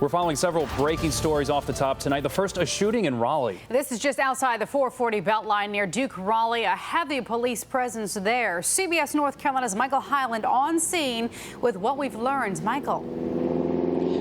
We're following several breaking stories off the top tonight. The first, a shooting in Raleigh. This is just outside the 440 Beltline near Duke, Raleigh. A heavy police presence there. CBS North Carolina's Michael Hyland on scene with what we've learned. Michael.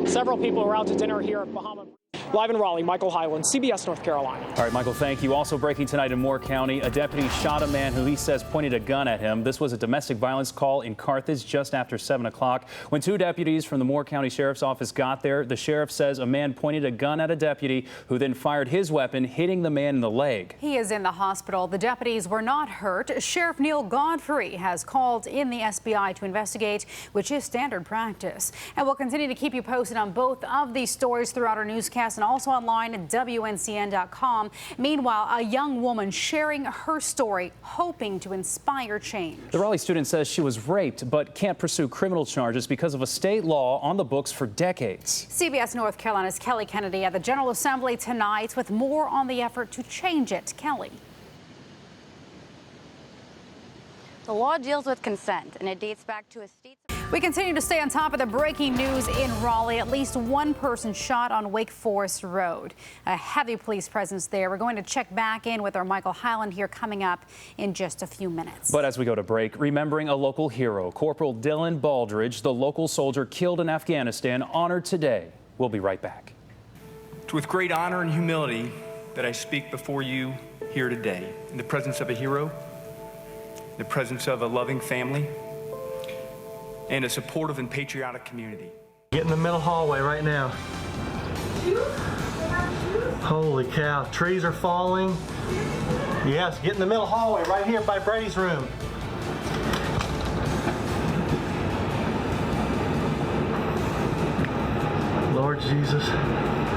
Several people are out to dinner here at Bahama. Live in Raleigh, Michael Hyland, CBS North Carolina. All right, Michael, thank you. Also breaking tonight in Moore County, a deputy shot a man who he says pointed a gun at him. This was a domestic violence call in Carthage just after 7 o'clock. When two deputies from the Moore County Sheriff's Office got there, the sheriff says a man pointed a gun at a deputy who then fired his weapon, hitting the man in the leg. He is in the hospital. The deputies were not hurt. Sheriff Neil Godfrey has called in the SBI to investigate, which is standard practice. And we'll continue to keep you posted on both of these stories throughout our newscast and also online at WNCN.com. Meanwhile, a young woman sharing her story, hoping to inspire change. The Raleigh student says she was raped but can't pursue criminal charges because of a state law on the books for decades. CBS North Carolina's Kelly Kennedy at the General Assembly tonight with more on the effort to change it. Kelly. The law deals with consent, and it dates back to a state. We continue to stay on top of the breaking news in Raleigh. At least one person shot on Wake Forest Road. A heavy police presence there. We're going to check back in with our Michael Hyland here coming up in just a few minutes. But as we go to break, remembering a local hero, Corporal Dylan Baldridge, the local soldier killed in Afghanistan, honored today. We'll be right back. It's with great honor and humility that I speak before you here today, in the presence of a hero, in the presence of a loving family, and a supportive and patriotic community. Get in the middle hallway right now. Holy cow, trees are falling. Yes, get in the middle hallway right here by Brady's room. Lord Jesus.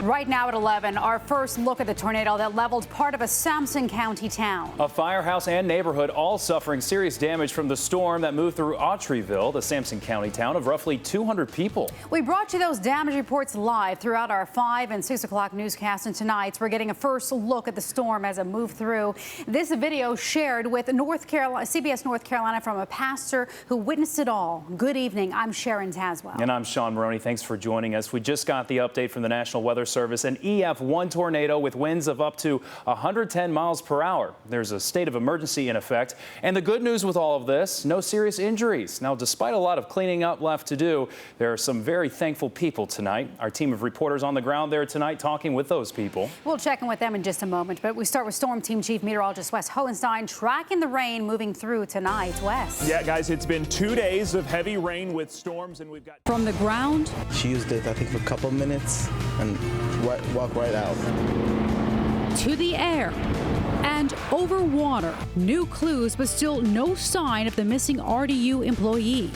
Right now at 11, our first look at the tornado that leveled part of a Sampson County town. A firehouse and neighborhood all suffering serious damage from the storm that moved through Autryville, the Sampson County town of roughly 200 people. We brought you those damage reports live throughout our 5 and 6 o'clock newscast, and tonight we're getting a first look at the storm as it moved through. This video shared with CBS North Carolina from a pastor who witnessed it all. Good evening. I'm Sharon Taswell. And I'm Sean Maroney. Thanks for joining us. We just got the update from the National Weather Service, an EF1 tornado with winds of up to 110 miles per hour. There's a state of emergency in effect. And the good news with all of this, no serious injuries. Now, despite a lot of cleaning up left to do, there are some very thankful people tonight. Our team of reporters on the ground there tonight talking with those people. We'll check in with them in just a moment, but we start with Storm Team Chief Meteorologist Wes Hohenstein tracking the rain moving through tonight. Wes. Yeah, guys, it's been 2 days of heavy rain with storms, and we've got From the ground. She used it, I think, for a couple of minutes and walk right out. To the air and over water. New clues, but still no sign of the missing RDU employee.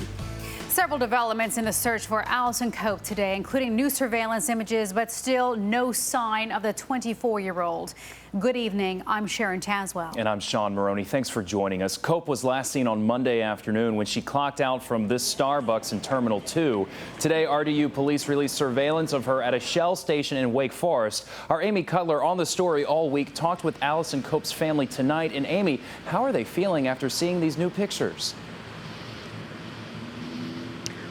Several developments in the search for Allison Cope today, including new surveillance images, but still no sign of the 24-year-old. Good evening. I'm Sharon Taswell. And I'm Sean Maroney. Thanks for joining us. Cope was last seen on Monday afternoon when she clocked out from this Starbucks in Terminal 2. Today, RDU police released surveillance of her at a Shell station in Wake Forest. Our Amy Cutler on the story all week talked with Allison Cope's family tonight. And Amy, how are they feeling after seeing these new pictures?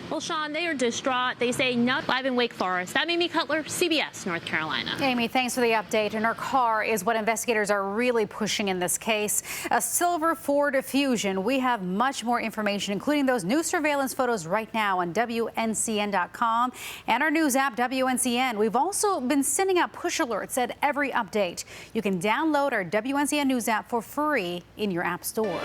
Well, Sean, they are distraught. They say not live in Wake Forest. I'm Amy Cutler, CBS North Carolina. Amy, thanks for the update. And her car is what investigators are really pushing in this case. A silver Ford Fusion. We have much more information, including those new surveillance photos right now on WNCN.com and our news app, WNCN. We've also been sending out push alerts at every update. You can download our WNCN news app for free in your app store.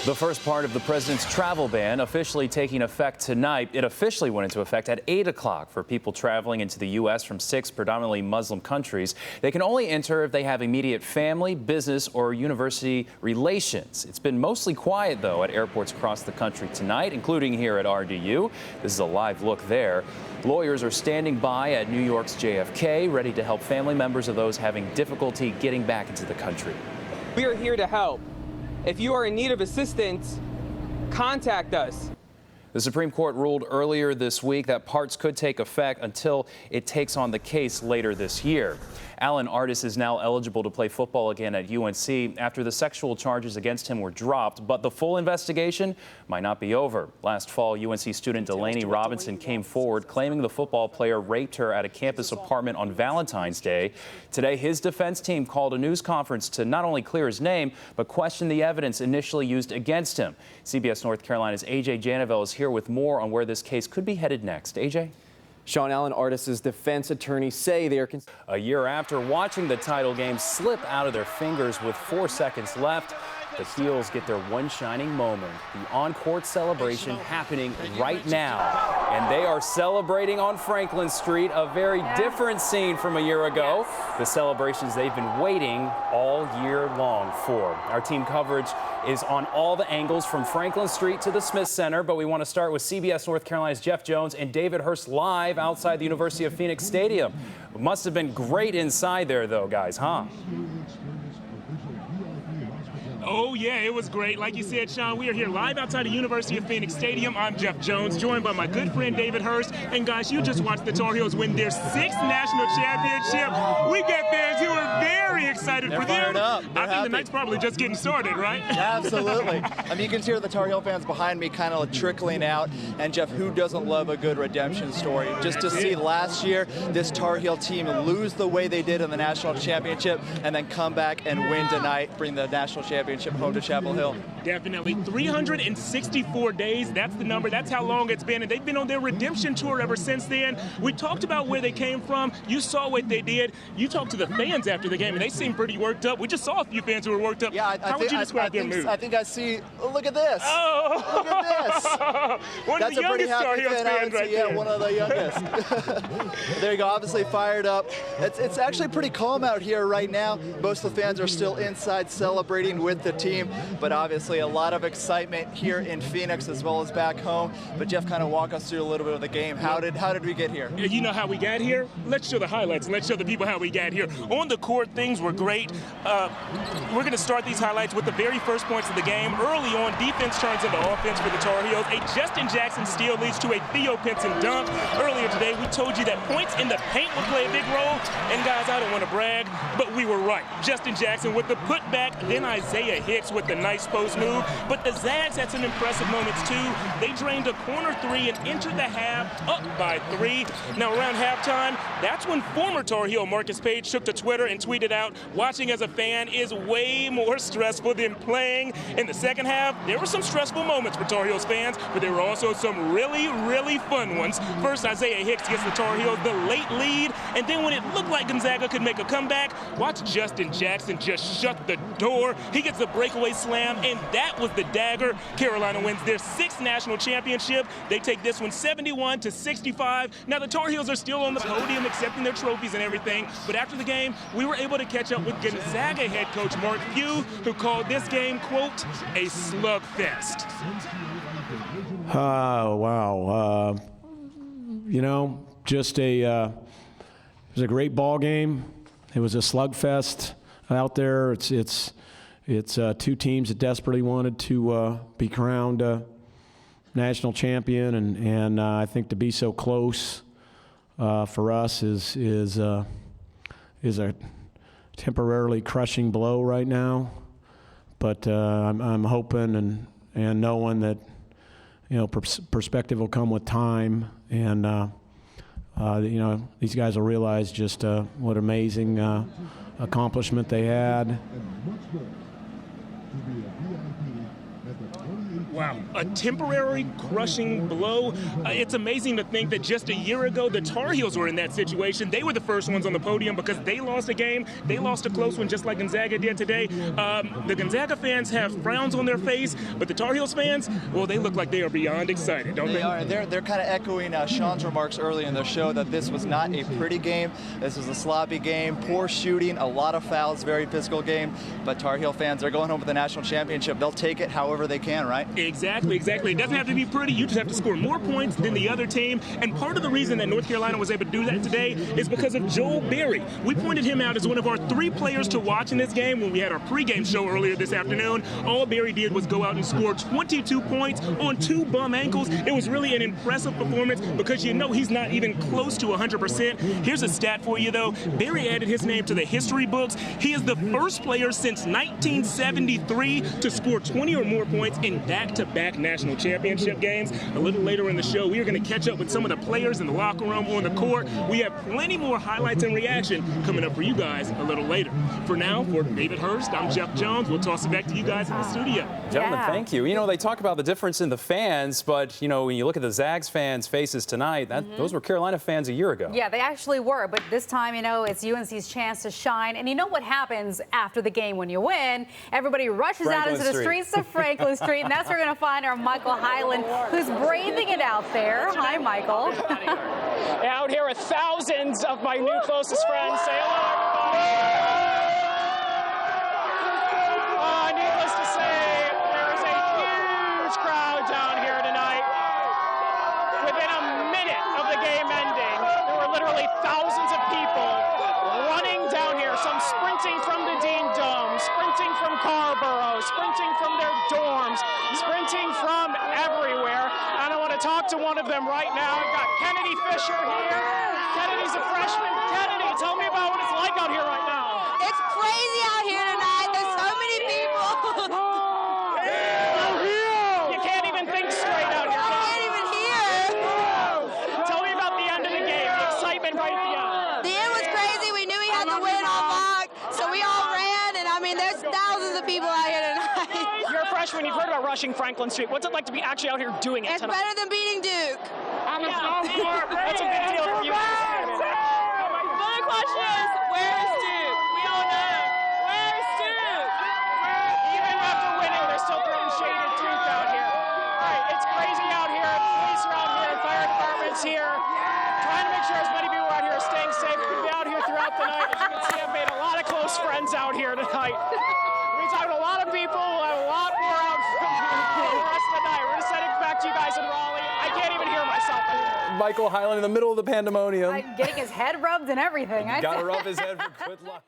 The first part of the president's travel ban officially taking effect tonight. It officially went into effect at 8 o'clock for people traveling into the U.S. from 6 predominantly Muslim countries. They can only enter if they have immediate family, business, or university relations. It's been mostly quiet, though, at airports across the country tonight, including here at RDU. This is a live look there. Lawyers are standing by at New York's JFK, ready to help family members of those having difficulty getting back into the country. We are here to help. If you are in need of assistance, contact us. The Supreme Court ruled earlier this week that parts could take effect until it takes on the case later this year. Alan Artis is now eligible to play football again at UNC after the sexual charges against him were dropped, but the full investigation might not be over. Last fall, UNC student Delaney Robinson came forward claiming the football player raped her at a campus apartment on Valentine's Day. Today, his defense team called a news conference to not only clear his name, but question the evidence initially used against him. CBS North Carolina's AJ Janavel is here with more on where this case could be headed next. AJ? Sean, Alan Artis' defense attorneys say they are... A year after watching the title game slip out of their fingers with 4 seconds left, the Heels get their one shining moment. The on-court celebration happening right now. And they are celebrating on Franklin Street, a very different scene from a year ago. The celebrations they've been waiting all year long for. Our team coverage is on all the angles from Franklin Street to the Smith Center, but we want to start with CBS North Carolina's Jeff Jones and David Hurst live outside the University of Phoenix Stadium. It must have been great inside there, though, guys, huh? Oh, yeah, it was great. Like you said, Sean, we are here live outside the University of Phoenix Stadium. I'm Jeff Jones, joined by my good friend David Hurst. And, guys, you just watched the Tar Heels win their 6th national championship. We got fans who are very excited for them. Fired up. I think the night's probably just getting started, right? Absolutely. I mean, you can hear the Tar Heel fans behind me kind of trickling out. And, Jeff, who doesn't love a good redemption story? Just to see last year this Tar Heel team lose the way they did in the national championship and then come back and win tonight, bring the national championship home to Chapel Hill. Definitely. 364 days. That's the number. That's how long it's been. And they've been on their redemption tour ever since then. We talked about where they came from. You saw what they did. You talked to the fans after the game, and they seemed pretty worked up. We just saw a few fans who were worked up. Yeah, how would you describe their mood? I think I see. Oh, look at this. Oh! Look at this. One of the youngest Tar Heels fans right there. Yeah, one of the youngest. There you go. Obviously fired up. It's actually pretty calm out here right now. Most of the fans are still inside celebrating with the team, but obviously a lot of excitement here in Phoenix as well as back home. But Jeff, kind of walk us through a little bit of the game. How did we get here? You know how we got here? Let's show the highlights and let's show the people how we got here. On the court, things were great. We're going to start these highlights with the very first points of the game. Early on, defense turns into offense for the Tar Heels. A Justin Jackson steal leads to a Theo Pinson dunk. Earlier today, we told you that points in the paint would play a big role. And guys, I don't want to brag, but we were right. Justin Jackson with the putback, then Isaiah Hicks with the nice post move. But the Zags had some impressive moments too. They drained a corner three and entered the half up by 3. Now around halftime, that's when former Tar Heel Marcus Page took to Twitter and tweeted out, "Watching as a fan is way more stressful than playing." In the second half, there were some stressful moments for Tar Heels fans, but there were also some really, really fun ones. First, Isaiah Hicks gets the Tar Heels the late lead, and then when it looked like Gonzaga could make a comeback, watch Justin Jackson just shut the door. He gets the breakaway slam, and that was the dagger. Carolina wins their 6th national championship. They take this one 71-65. Now the Tar Heels are still on the podium accepting their trophies and everything, but after the game, we were able to catch up with Gonzaga head coach Mark Few, who called this game, quote, a slugfest. Oh, wow. You know, just it was a great ball game. It was a slugfest out there. It's two teams that desperately wanted to be crowned national champion, and I think to be so close for us is a temporarily crushing blow right now. But I'm hoping and knowing that perspective will come with time, and these guys will realize just what amazing accomplishment they had. Wow, a temporary crushing blow. It's amazing to think that just a year ago, the Tar Heels were in that situation. They were the first ones on the podium because they lost a game. They lost a close one just like Gonzaga did today. The Gonzaga fans have frowns on their face, but the Tar Heels fans, well, they look like they are beyond excited, don't they? They are. They're kind of echoing Sean's remarks earlier in the show that this was not a pretty game. This was a sloppy game, poor shooting, a lot of fouls, very physical game. But Tar Heel fans are going home with the national championship. They'll take it however they can, right? Exactly. It doesn't have to be pretty. You just have to score more points than the other team. And part of the reason that North Carolina was able to do that today is because of Joel Berry. We pointed him out as one of our 3 players to watch in this game when we had our pregame show earlier this afternoon. All Berry did was go out and score 22 points on 2 bum ankles. It was really an impressive performance because you know he's not even close to 100%. Here's a stat for you, though. Berry added his name to the history books. He is the first player since 1973 to score 20 or more points in back-to-back national championship games. A little later in the show, we are going to catch up with some of the players in the locker room, on the court. We have plenty more highlights and reaction coming up for you guys a little later. For now, for David Hurst, I'm Jeff Jones. We'll toss it back to you guys in the studio. Gentlemen, thank you. You know, they talk about the difference in the fans, but, you know, when you look at the Zags fans' faces tonight, those were Carolina fans a year ago. Yeah, they actually were, but this time, you know, it's UNC's chance to shine. And you know what happens after the game when you win? Everybody rushes out into the streets of Franklin Street, and that's where we're going to find our Michael Hyland, who's braving it out there. Hi, Michael. Out here with thousands of my new closest friends. Say hello, everybody. Needless to say, there is a huge crowd down here tonight. Within a minute of the game ending, there were literally thousands of people running down here, some sprinting from the Dean Dome, sprinting from Carborough, sprinting from their dorms, sprinting from everywhere. And I want to talk to one of them right now. I've got Kennedy Fisher here. Kennedy's a freshman. Kennedy, tell me about what it's like out here right now. It's crazy out here tonight. There's so many people. You can't even think straight out here. I can't even hear. Tell me about the end of the game, the excitement right at the end. The end was crazy. We knew we had to win on lock, so we all ran, and I mean, there's thousands of people out here tonight. You're a freshman. You've heard about rushing Franklin Street. What's it like to be actually out here doing it tonight? It's better than beating Duke. I'm a sophomore. That's a big deal for you. The question is, where is Duke? We all know. Where is Duke? Even after winning, they're still throwing shade at Duke out here. All right, it's crazy out here. Police are out here. Fire department's here. Trying to make sure as many people out here are staying safe. We've been out here throughout the night. As you can see, I've made a lot of close friends out here tonight. We talked to a lot of people. We'll have a lot more out from the rest of the night. We're just sending it back to you guys in Raleigh. I can't even hear myself anymore. Michael Hyland in the middle of the pandemonium. Getting his head rubbed and everything. Got to rub his head for good luck.